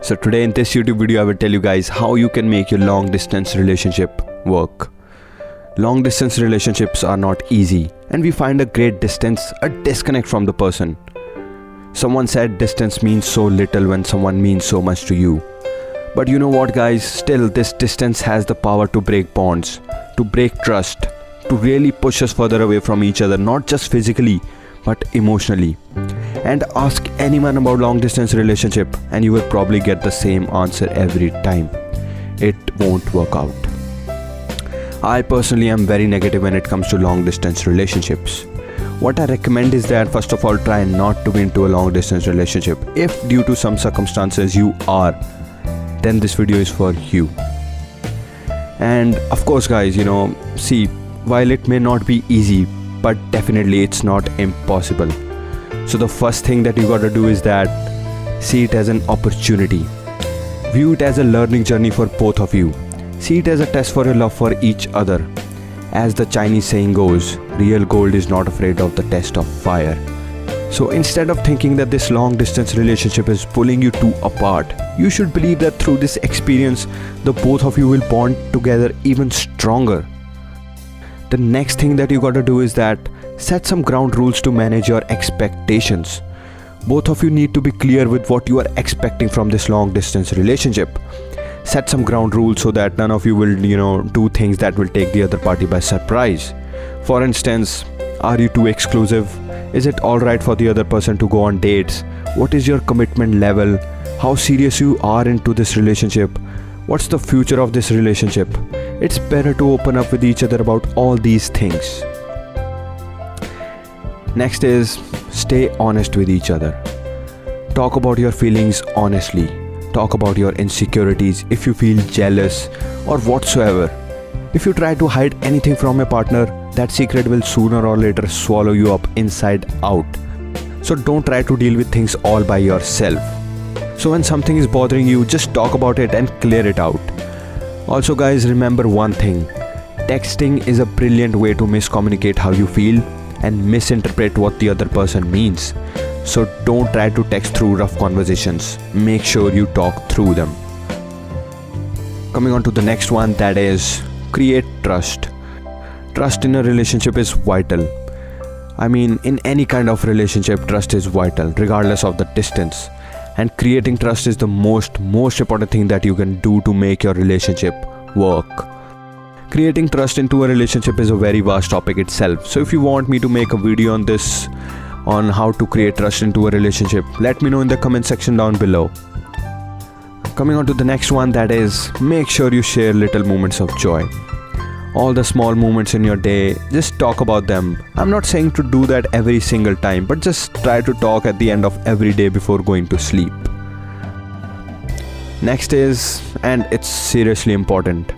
So today in this YouTube video I will tell you guys how you can make your long distance relationship work. Long distance relationships are not easy and we find a great distance a disconnect from the person. Someone said distance means so little when someone means so much to you. But you know what guys, still this distance has the power to break bonds, to break trust, to really push us further away from each other, not just physically but emotionally. And ask anyone about long distance relationship and you will probably get the same answer every time. It won't work out. I personally am very negative when it comes to long distance relationships. What I recommend is that first of all try not to be into a long distance relationship. If due to some circumstances you are, then this video is for you. And of course guys, see, while it may not be easy, but definitely it's not impossible. So the first thing that you gotta do is that see it as an opportunity. View it as a learning journey for both of you. See it as a test for your love for each other. As the Chinese saying goes, real gold is not afraid of the test of fire. So instead of thinking that this long distance relationship is pulling you two apart, you should believe that through this experience, the both of you will bond together even stronger. The next thing that you gotta do is that set some ground rules to manage your expectations. Both of you need to be clear with what you are expecting from this long distance relationship. Set some ground rules so that none of you will, do things that will take the other party by surprise. For instance, are you too exclusive? Is it alright for the other person to go on dates? What is your commitment level? How serious you are into this relationship? What's the future of this relationship? It's better to open up with each other about all these things. Next is stay honest with each other. Talk about your feelings honestly. Talk about your insecurities if you feel jealous or whatsoever. If you try to hide anything from your partner, that secret will sooner or later swallow you up inside out. So don't try to deal with things all by yourself. So when something is bothering you, just talk about it and clear it out. Also guys, remember one thing. Texting is a brilliant way to miscommunicate how you feel and misinterpret what the other person means. So don't try to text through rough conversations. Make sure you talk through them. Coming on to the next one, that is create trust. Trust in a relationship is vital. I mean, in any kind of relationship, trust is vital regardless of the distance. And creating trust is the most important thing that you can do to make your relationship work. Creating trust into a relationship is a very vast topic itself. So if you want me to make a video on this, on how to create trust into a relationship, let me know in the comment section down below. Coming on to the next one, that is make sure you share little moments of joy. All the small moments in your day, just talk about them. I'm not saying to do that every single time, but just try to talk at the end of every day before going to sleep. Next is, and it's seriously important,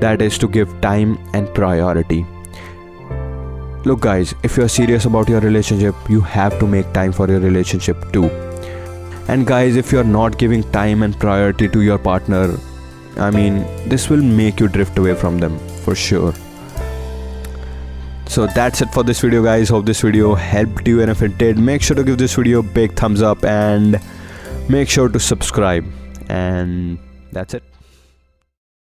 that is to give time and priority. Look guys, if you're serious about your relationship, you have to make time for your relationship too. And guys, if you're not giving time and priority to your partner, this will make you drift away from them for sure. So that's it for this video guys. Hope this video helped you, and if it did, make sure to give this video a big thumbs up and make sure to subscribe. And that's it.